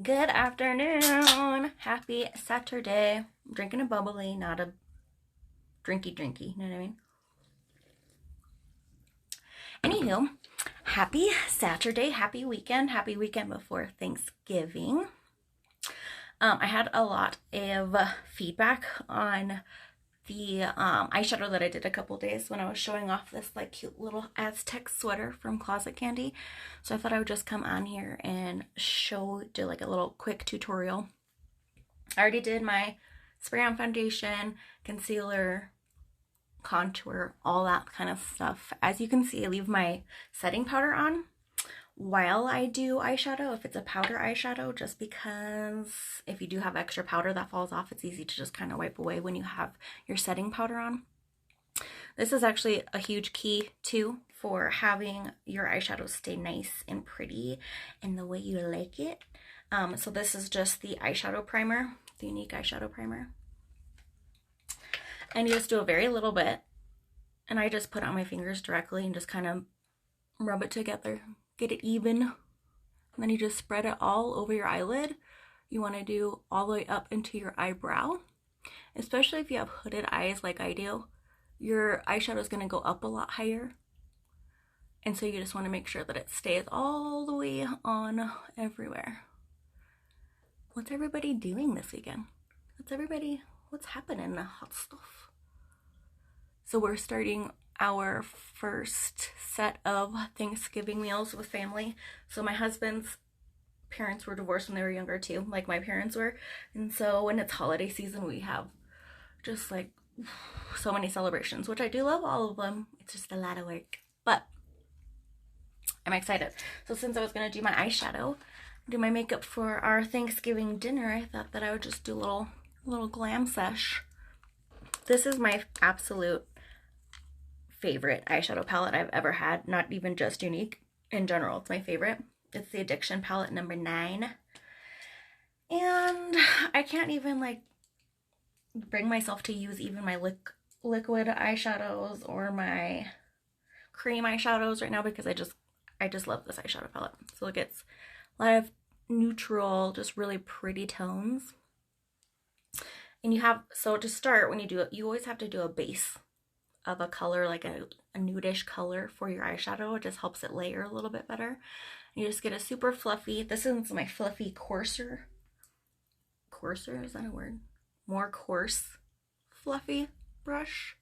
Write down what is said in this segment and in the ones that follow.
Good afternoon. Happy Saturday. I'm drinking a bubbly, not a drinky. You know what I mean? Anywho, happy Saturday, happy weekend before Thanksgiving. I had a lot of feedback on the eyeshadow that I did a couple days when I was showing off this like cute little Aztec sweater from Closet Candy. So I thought I would just come on here and do like a little quick tutorial. I already did my spray on foundation, concealer, contour, all that kind of stuff. As you can see, I leave my setting powder on while I do eyeshadow, if it's a powder eyeshadow, just because if you do have extra powder that falls off, it's easy to just kind of wipe away when you have your setting powder on. This is actually a huge key too for having your eyeshadow stay nice and pretty and the way you like it. So this is just the eyeshadow primer, the Younique eyeshadow primer. And you just do a very little bit, and I just put it on my fingers directly and just kind of rub it together. Get it even, and then you just spread it all over your eyelid. You want to do all the way up into your eyebrow, especially if you have hooded eyes like I do. Your eyeshadow is going to go up a lot higher, and so you just want to make sure that it stays all the way on everywhere. What's everybody doing this weekend? What's happening? Hot stuff. So we're starting our first set of Thanksgiving meals with family. So my husband's parents were divorced when they were younger too, like my parents were. And so when it's holiday season, we have just like so many celebrations, which I do love all of them. It's just a lot of work, but I'm excited. So since I was gonna do my eyeshadow, do my makeup for our Thanksgiving dinner, I thought that I would just do a little glam sesh. This is my absolute favorite eyeshadow palette I've ever had, not even just Younique, in general. It's my favorite. It's the Addiction palette number 9. And I can't even like bring myself to use even my liquid eyeshadows or my cream eyeshadows right now because I just love this eyeshadow palette. So it gets a lot of neutral, just really pretty tones. And so to start, when you do it, you always have to do a base of a color, like a nudish color for your eyeshadow. It just helps it layer a little bit better. You just get a super fluffy, this is my fluffy coarser, is that a word? More coarse fluffy brush.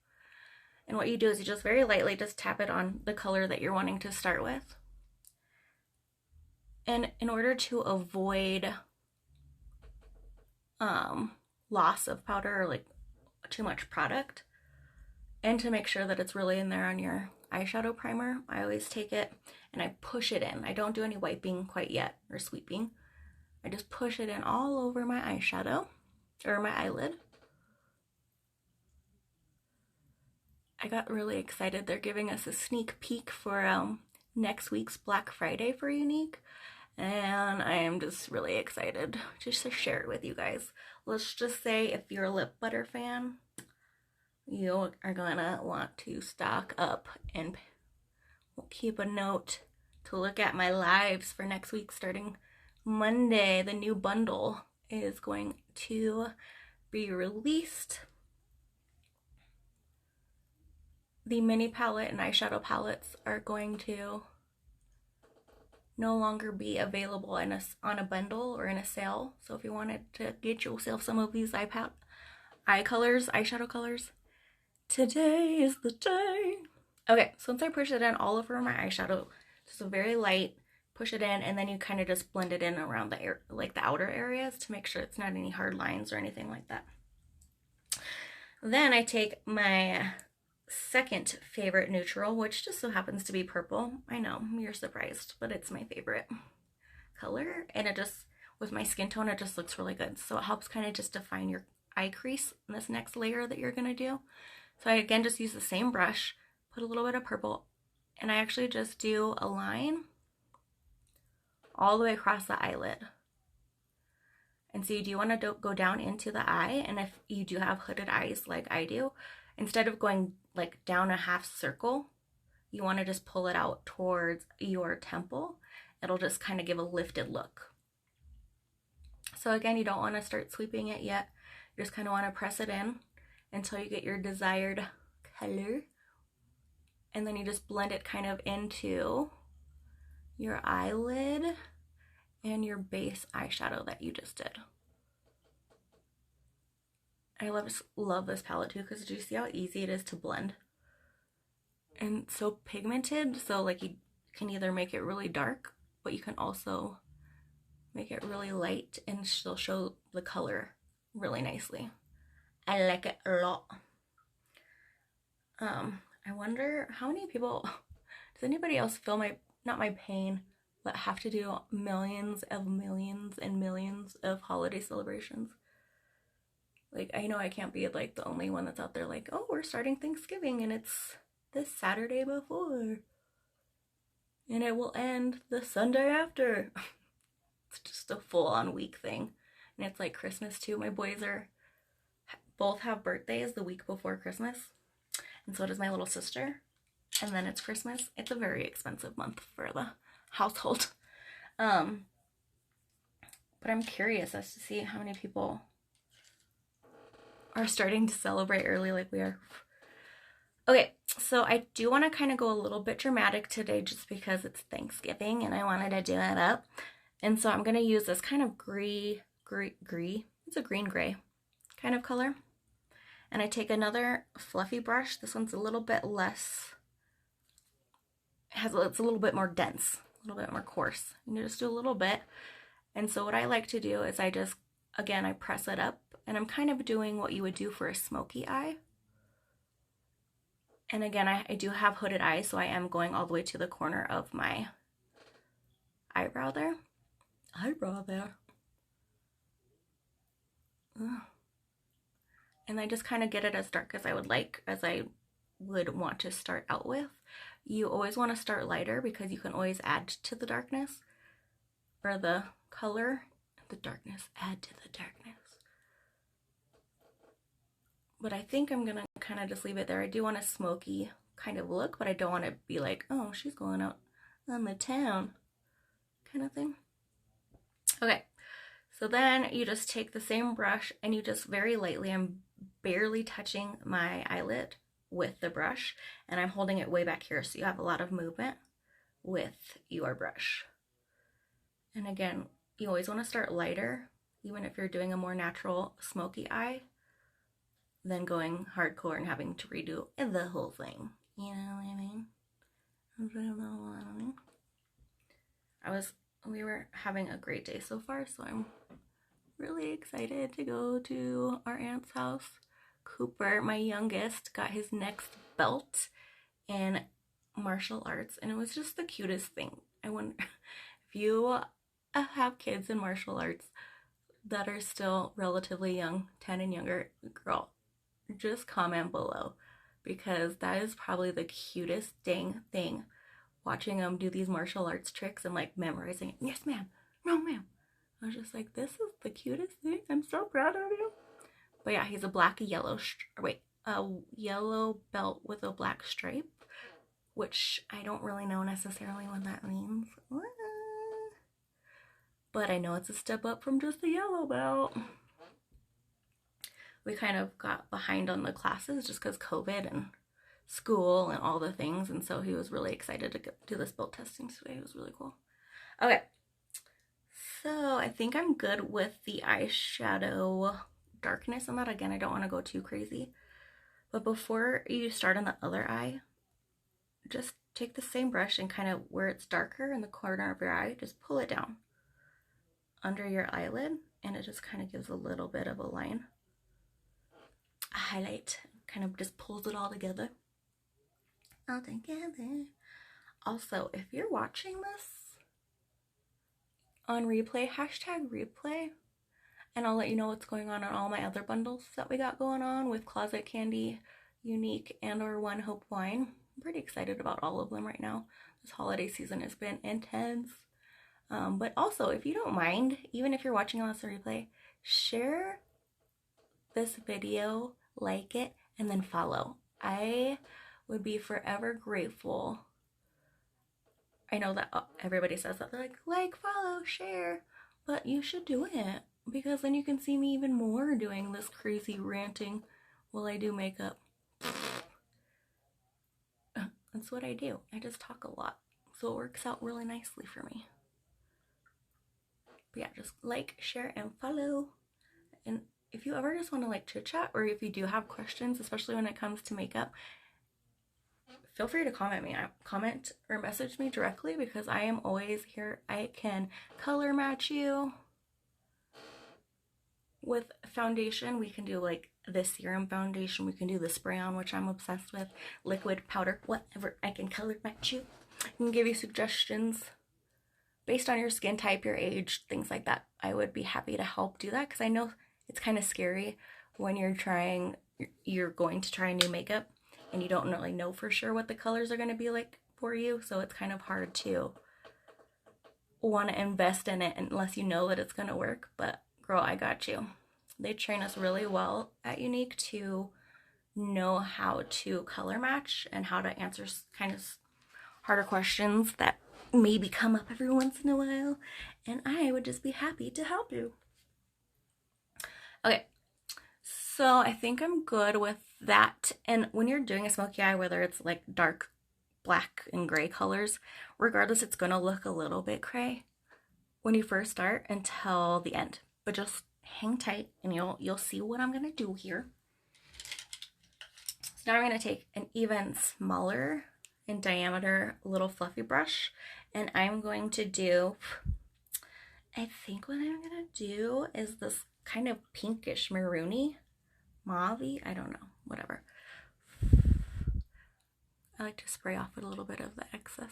And what you do is you just very lightly just tap it on the color that you're wanting to start with. And in order to avoid loss of powder or like too much product, and to make sure that it's really in there on your eyeshadow primer, I always take it and I push it in. I don't do any wiping quite yet or sweeping. I just push it in all over my eyeshadow or my eyelid. I got really excited. They're giving us a sneak peek for next week's Black Friday for Younique, and I am just really excited just to share it with you guys. Let's just say if you're a lip butter fan, you are gonna want to stock up and keep a note to look at my lives for next week starting Monday. The new bundle is going to be released. The mini palette and eyeshadow palettes are going to no longer be available on a bundle or in a sale. So if you wanted to get yourself some of these eyeshadow colors, today is the day. Okay, so once I push it in all over my eyeshadow, just a very light, push it in, and then you kind of just blend it in around the outer areas to make sure it's not any hard lines or anything like that. Then I take my second favorite neutral, which just so happens to be purple. I know, you're surprised, but it's my favorite color, and it just, with my skin tone, it just looks really good. So it helps kind of just define your eye crease in this next layer that you're gonna do. So I again just use the same brush, put a little bit of purple, and I actually just do a line all the way across the eyelid. And so you do want to go down into the eye, and if you do have hooded eyes like I do, instead of going like down a half circle, you want to just pull it out towards your temple. It'll just kind of give a lifted look. So again, you don't want to start sweeping it yet. You just kind of want to press it in until you get your desired color. And then you just blend it kind of into your eyelid and your base eyeshadow that you just did. I love this palette too, because do you see how easy it is to blend? And so pigmented, so like you can either make it really dark, but you can also make it really light and still show the color really nicely. I like it a lot. I wonder how many people, does anybody else feel not my pain, but have to do millions and millions of holiday celebrations? Like, I know I can't be like the only one that's out there like, oh, we're starting Thanksgiving and it's this Saturday before. And it will end the Sunday after. It's just a full-on week thing. And it's like Christmas too. My boys both have birthdays the week before Christmas. And so does my little sister. And then it's Christmas. It's a very expensive month for the household. But I'm curious as to see how many people are starting to celebrate early like we are. Okay, so I do want to kind of go a little bit dramatic today just because it's Thanksgiving and I wanted to do it up. And so I'm going to use this kind of gray, it's a green gray kind of color. And I take another fluffy brush. This one's a little bit less, it's a little bit more dense, a little bit more coarse. You just do a little bit. And so what I like to do is I press it up and I'm kind of doing what you would do for a smoky eye. And again, I do have hooded eyes, so I am going all the way to the corner of my eyebrow there. Ugh. And I just kind of get it as dark as I would want to start out with. You always want to start lighter because you can always add to the darkness or the color. The darkness, add to the darkness. But I think I'm gonna kind of just leave it there. I do want a smoky kind of look, but I don't want to be like, oh, she's going out on the town kind of thing. Okay, so then you just take the same brush and you just very lightly, I'm barely touching my eyelid with the brush and I'm holding it way back here so you have a lot of movement with your brush. And again, you always want to start lighter, even if you're doing a more natural smoky eye, than going hardcore and having to redo the whole thing. You know what I mean? We were having a great day so far, so I'm really excited to go to our aunt's house. Cooper, my youngest, got his next belt in martial arts, and it was just the cutest thing. I wonder if you have kids in martial arts that are still relatively young, 10 and younger, girl, just comment below, because that is probably the cutest dang thing, watching them do these martial arts tricks and like memorizing it. Yes ma'am, no ma'am. I was just like, this is the cutest thing. I'm so proud of you. But yeah, he's a yellow belt with a black stripe, which I don't really know necessarily what that means. But I know it's a step up from just a yellow belt. We kind of got behind on the classes just because COVID and school and all the things. And so he was really excited to do this belt testing today. It was really cool. Okay. So I think I'm good with the eyeshadow darkness on that. Again, I don't want to go too crazy. But before you start on the other eye, just take the same brush and kind of where it's darker in the corner of your eye, just pull it down under your eyelid. And it just kind of gives a little bit of a line. A highlight, kind of just pulls it all together. Also, if you're watching this on replay, #replay, and I'll let you know what's going on all my other bundles that we got going on with Closet Candy, Unique, and or One Hope Wine. I'm pretty excited about all of them right now. This holiday season has been intense. But also, if you don't mind, even if you're watching on this replay, share this video, like it, and then follow. I would be forever grateful. I know that everybody says that, they're like, follow, share, but you should do it because then you can see me even more doing this crazy ranting while I do makeup. That's what I do. I just talk a lot. So it works out really nicely for me. But yeah, just like, share, and follow. And if you ever just want to like chit chat, or if you do have questions, especially when it comes to makeup, feel free to comment or message me directly, because I am always here. I can color match you with foundation. We can do like this serum foundation, we can do the spray on, which I'm obsessed with, liquid, powder, whatever. I can color match you. I can give you suggestions based on your skin type, your age, things like that. I would be happy to help do that, because I know it's kind of scary when you're going to try new makeup and you don't really know for sure what the colors are going to be like for you. So it's kind of hard to want to invest in it unless you know that it's going to work. But girl, I got you. They train us really well at Younique to know how to color match and how to answer kind of harder questions that maybe come up every once in a while, and I would just be happy to help you. Okay, so I think I'm good with that. And when you're doing a smoky eye, whether it's like dark black and gray colors, regardless, it's gonna look a little bit gray when you first start until the end. But just hang tight and you'll see what I'm gonna do here. So now I'm gonna take an even smaller in diameter little fluffy brush, and I'm going to do, I think what I'm gonna do is this kind of pinkish maroony mauve-y, I don't know, whatever. I like to spray off a little bit of the excess,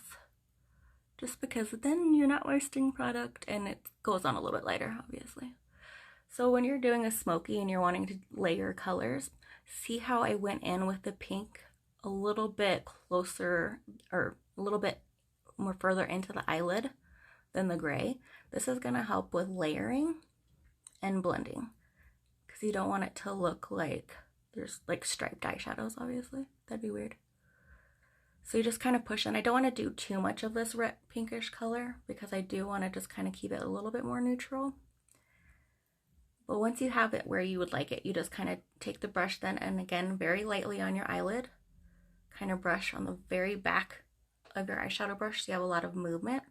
just because then you're not wasting product, and it goes on a little bit lighter, obviously. So when you're doing a smoky and you're wanting to layer colors, see how I went in with the pink a little bit closer, or a little bit more further into the eyelid than the gray. This is going to help with layering and blending, because you don't want it to look like there's like striped eyeshadows, obviously. That'd be weird. So you just kind of push in. I don't want to do too much of this red pinkish color, because I do want to just kind of keep it a little bit more neutral. But once you have it where you would like it, you just kind of take the brush then, and again, very lightly on your eyelid, kind of brush on the very back of your eyeshadow brush so you have a lot of movement.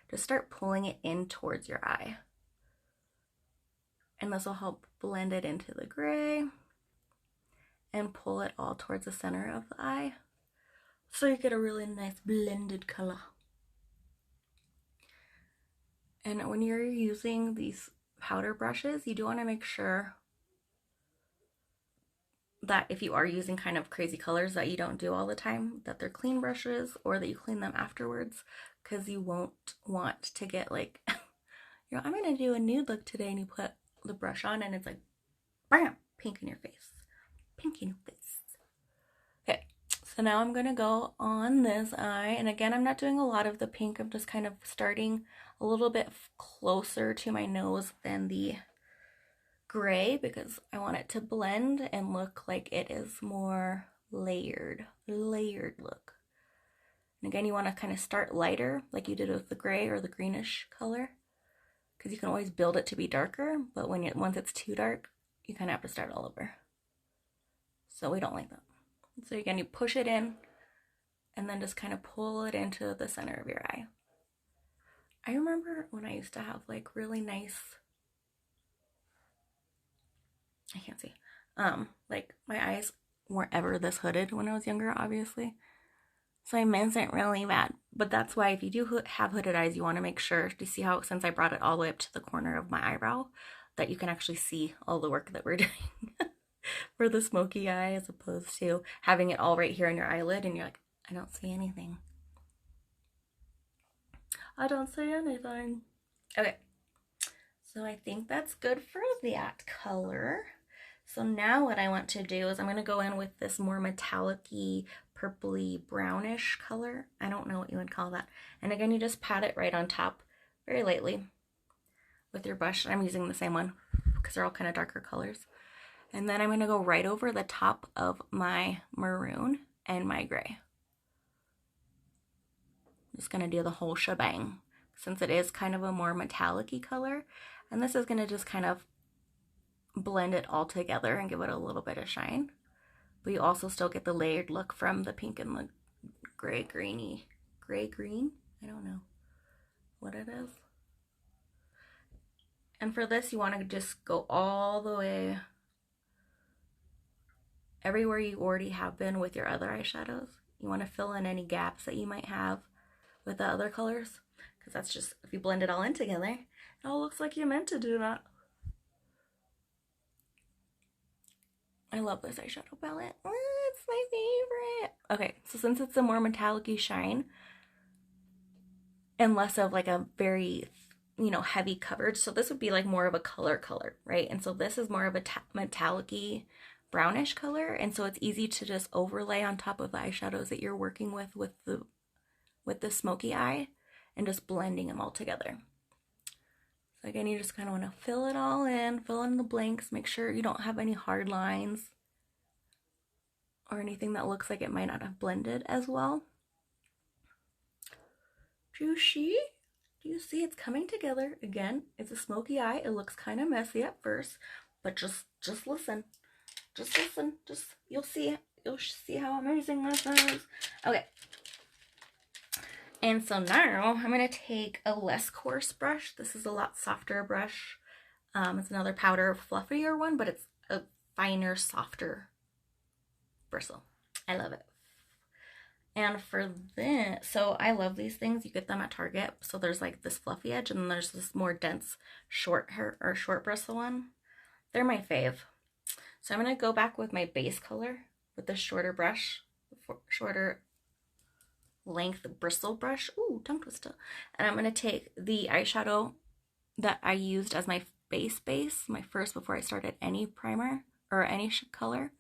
Just start pulling it in towards your eye. And this will help blend it into the gray and pull it all towards the center of the eye, so you get a really nice blended color. And when you're using these powder brushes, you do want to make sure that if you are using kind of crazy colors that you don't do all the time, that they're clean brushes, or that you clean them afterwards, because you won't want to get like, I'm gonna do a nude look today, and you put the brush on and it's like, bam, pink in your face. Pink in your face. Okay, so now I'm gonna go on this eye, and again, I'm not doing a lot of the pink. I'm just kind of starting a little bit closer to my nose than the gray, because I want it to blend and look like it is more layered look. And again, you want to kind of start lighter like you did with the gray or the greenish color, because you can always build it to be darker, but once it's too dark, you kind of have to start all over. So we don't like that. So again, you push it in and then just kind of pull it into the center of your eye. I remember when I used to have like really nice, I can't see, like my eyes weren't ever this hooded when I was younger, obviously. So I miss it really bad. But that's why if you do have hooded eyes, you want to make sure to see how, since I brought it all the way up to the corner of my eyebrow, that you can actually see all the work that we're doing for the smoky eye, as opposed to having it all right here on your eyelid and you're like, I don't see anything. I don't see anything. Okay, so I think that's good for that color. So now what I want to do is I'm going to go in with this more metallic-y, purpley brownish color. I don't know what you would call that. And again, you just pat it right on top very lightly with your brush. I'm using the same one because they're all kind of darker colors. And then I'm going to go right over the top of my maroon and my gray. I'm just going to do the whole shebang, since it is kind of a more metallic-y color. And this is going to just kind of blend it all together and give it a little bit of shine. But you also still get the layered look from the pink and the gray green. I don't know what it is. And for this, you want to just go all the way everywhere you already have been with your other eyeshadows. You want to fill in any gaps that you might have with the other colors, because that's just, if you blend it all in together, it all looks like you meant to do that. I love this eyeshadow palette. It's my favorite. Okay, so since it's a more metallic-y shine and less of like a very, you know, heavy coverage, so this would be like more of a color, right? And so this is more of a metallic-y brownish color, and so it's easy to just overlay on top of the eyeshadows that you're working with the smoky eye, and just blending them all together. So again, you just kind of want to fill it all in, fill in the blanks, make sure you don't have any hard lines or anything that looks like it might not have blended as well. Do you see it's coming together? Again, it's a smoky eye. It looks kind of messy at first, but just listen. Just listen. You'll see how amazing this is. Okay. And so now I'm going to take a less coarse brush. This is a lot softer brush. It's another powder fluffier one, but it's a finer, softer bristle. I love it. And for this, so I love these things. You get them at Target. So there's like this fluffy edge, and then there's this more dense short hair or short bristle one. They're my fave. So I'm going to go back with my base color with the shorter brush, shorter length bristle brush. Ooh, tongue twister. And I'm going to take the eyeshadow that I used as my base, my first before I started any primer or any color.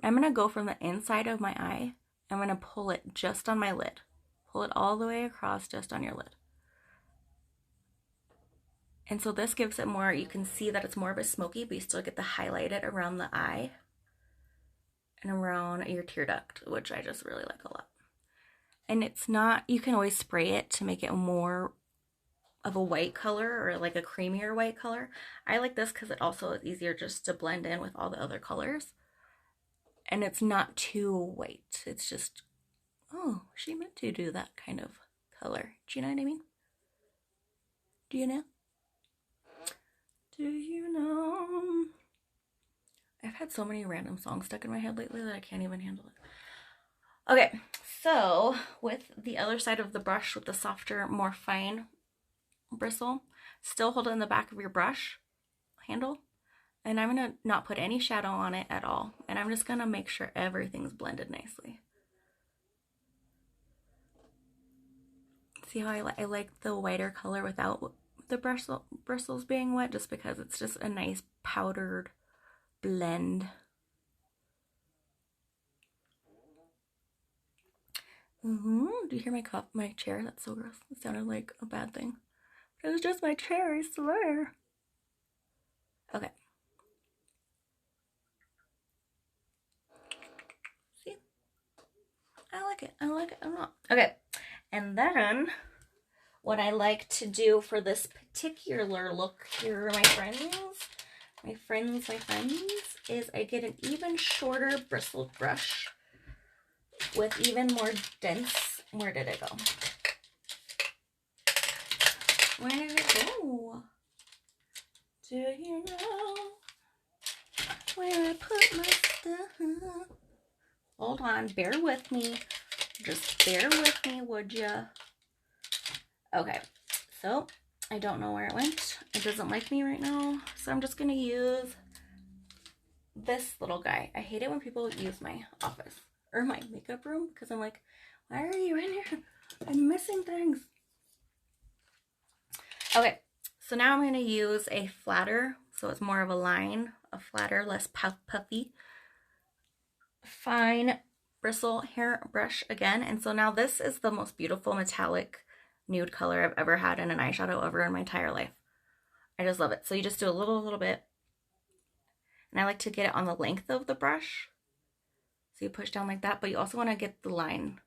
I'm going to go from the inside of my eye. I'm going to pull it just on my lid. Pull it all the way across just on your lid. And so this gives it more, you can see that it's more of a smoky, but you still get the highlighted around the eye and around your tear duct, which I just really like a lot. And it's not, you can always spray it to make it more of a white color or like a creamier white color. I like this because it also is easier just to blend in with all the other colors. And it's not too white. It's just, oh, she meant to do that kind of color. Do you know what I mean? Do you know? Do you know? I've had so many random songs stuck in my head lately that I can't even handle it. Okay, so with the other side of the brush, with the softer, more fine bristle, still hold it in the back of your brush handle. And I'm going to not put any shadow on it at all. And I'm just going to make sure everything's blended nicely. See how I like the whiter color without the bristles being wet, just because it's just a nice powdered blend. Do you hear my chair? That's so gross. It sounded like a bad thing. It was just my chair, I swear. Okay. See? I like it. I like it a lot. Okay. And then what I like to do for this particular look here, my friends, is I get an even shorter bristled brush with even more dense, where did it go? Where did it go? Do you know where I put my stuff? Hold on, bear with me. Just bear with me, would ya? Okay, so I don't know where it went. It doesn't like me right now, so I'm just gonna use this little guy. I hate it when people use my office or my makeup room, because I'm like, why are you in here? I'm missing things. Okay, so now I'm gonna use a flatter, so it's more of a line, a flatter, less puffy, fine bristle hair brush again. And so now this is the most beautiful metallic nude color I've ever had in an eyeshadow ever in my entire life. I just love it. So you just do a little bit, and I like to get it on the length of the brush. So you push down like that, but you also want to get the line,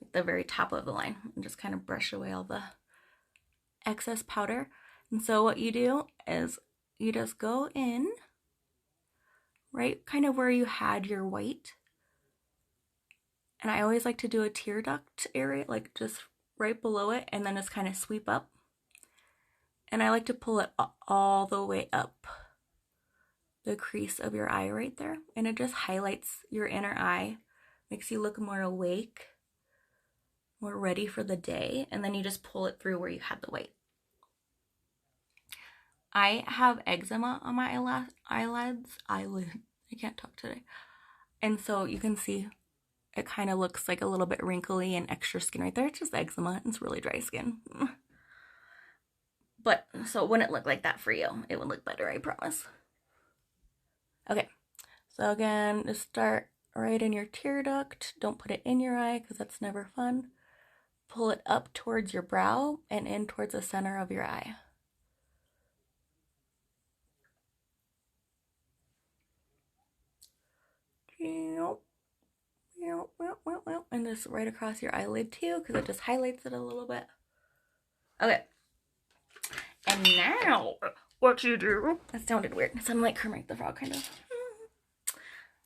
like the very top of the line, and just kind of brush away all the excess powder. And so what you do is you just go in right kind of where you had your white. And I always like to do a tear duct area, like just right below it, and then just kind of sweep up. And I like to pull it all the way up the crease of your eye right there. And it just highlights your inner eye, makes you look more awake, more ready for the day. And then you just pull it through where you had the white. I have eczema on my eyelids. I can't talk today. And so you can see it kind of looks like a little bit wrinkly and extra skin right there. It's just eczema. It's really dry skin. But so it wouldn't look like that for you. It would look better, I promise. Okay, so again, just start right in your tear duct. Don't put it in your eye because that's never fun. Pull it up towards your brow and in towards the center of your eye. And just right across your eyelid too, because it just highlights it a little bit. Okay. And now, what you do? That sounded weird. It sounded like Kermit the Frog, kind of.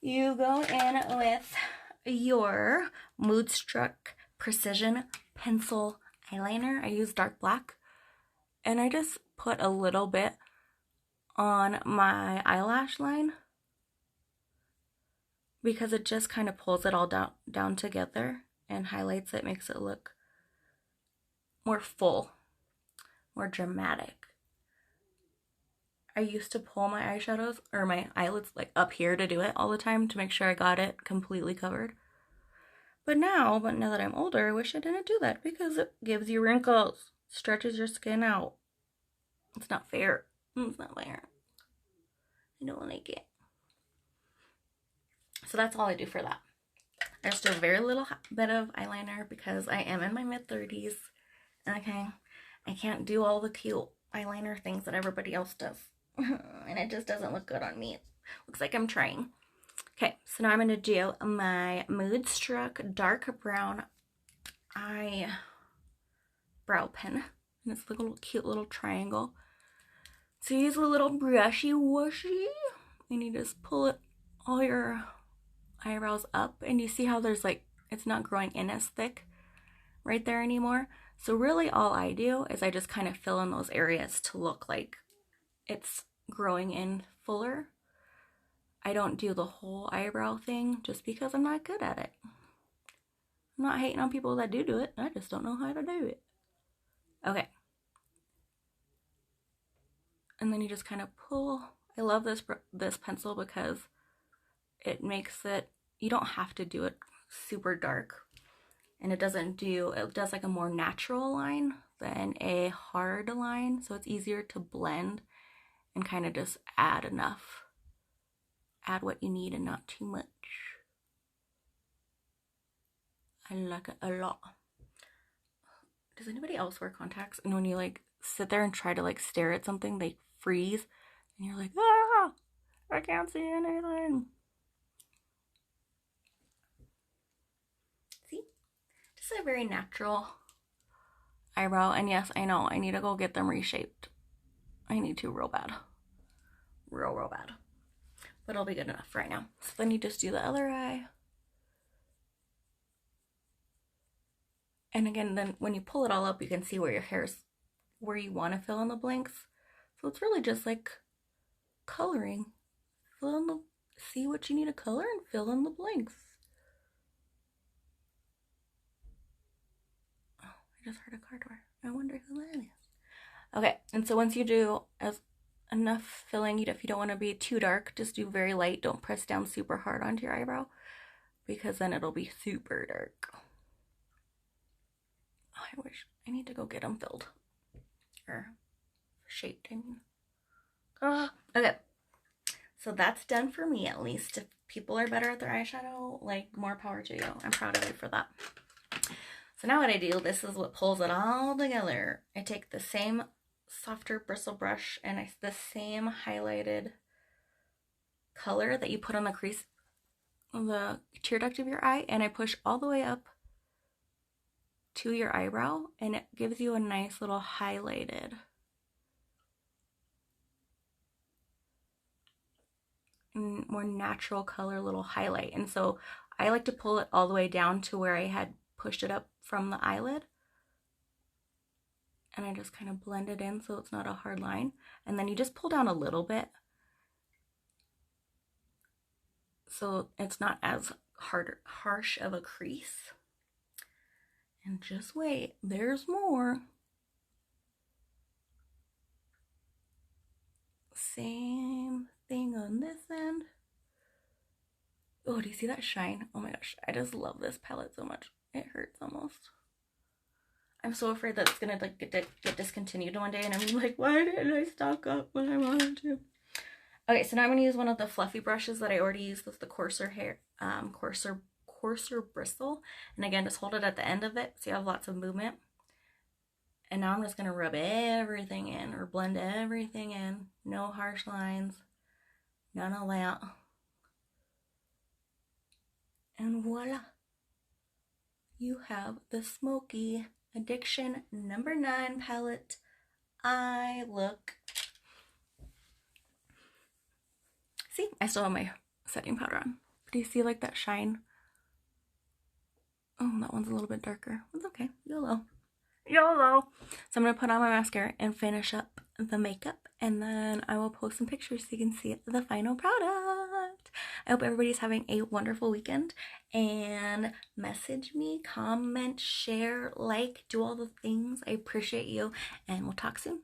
You go in with your Moodstruck Precision Pencil Eyeliner. I use dark black. And I just put a little bit on my eyelash line, because it just kind of pulls it all down together and highlights it, makes it look more full, more dramatic. I used to pull my eyeshadows or my eyelids like up here to do it all the time to make sure I got it completely covered. But now that I'm older, I wish I didn't do that because it gives you wrinkles, stretches your skin out. It's not fair. It's not fair. I don't like it. So that's all I do for that. I just do a very little bit of eyeliner because I am in my mid-30s. Okay, I can't do all the cute eyeliner things that everybody else does. And it just doesn't look good on me. It looks like I'm trying. Okay, so now I'm going to do my Moodstruck Dark Brown Eye Brow Pen. And it's like a little cute little triangle. So use a little brushy washy. And you just pull it all your eyebrows up, and you see how there's like, it's not growing in as thick right there anymore. So really all I do is I just kind of fill in those areas to look like it's growing in fuller. I don't do the whole eyebrow thing just because I'm not good at it. I'm not hating on people that do it. I just don't know how to do it. Okay. And then you just kind of pull. I love this pencil because it makes it, you don't have to do it super dark. And it does like a more natural line than a hard line. So it's easier to blend and kind of just add enough. Add what you need and not too much. I like it a lot. Does anybody else wear contacts? And when you like sit there and try to like stare at something, they freeze. And you're like, ah, I can't see anything. See? Just a very natural eyebrow. And yes, I know, I need to go get them reshaped. I need to real bad. Real bad. But it'll be good enough right now. So then you just do the other eye. And again, then when you pull it all up, you can see where your hair's, where you want to fill in the blanks. So it's really just like coloring. See what you need to color and fill in the blanks. Oh, I just heard a car door. I wonder who that is. Okay, and so once you do enough filling, if you don't want to be too dark, just do very light. Don't press down super hard onto your eyebrow because then it'll be super dark. Oh, I wish I need to go get them filled or shaped. I mean, okay. So that's done for me, at least. If people are better at their eyeshadow, like, more power to you. I'm proud of you for that. So now what I do, this is what pulls it all together. I take the same softer bristle brush and the same highlighted color that you put on the crease of the tear duct of your eye, and I push all the way up to your eyebrow, and it gives you a nice little highlighted. more natural color little highlight. And so I like to pull it all the way down to where I had pushed it up from the eyelid. And I just kind of blend it in so it's not a hard line. And then you just pull down a little bit so it's not as harsh of a crease. And just wait, there's more. Same thing on this end. Oh, do you see that shine? Oh my gosh, I just love this palette so much. It hurts almost. I'm so afraid that it's gonna like get discontinued one day, and I'm like, why didn't I stock up when I wanted to? Okay, so now I'm gonna use one of the fluffy brushes that I already used with the coarser hair, coarser bristle. And again, just hold it at the end of it so you have lots of movement. And now I'm just gonna rub everything in, or blend everything in. No harsh lines, none of that. And voila, you have the Smoky Addiction number 9 palette eye look. See, I still have my setting powder on. Do you see like that shine? Oh, that one's a little bit darker. It's okay, YOLO. So I'm gonna put on my mascara and finish up the makeup, and then I will post some pictures so you can see the final product. I hope everybody's having a wonderful weekend, and message me, comment, share, like, do all the things. I appreciate you, and we'll talk soon.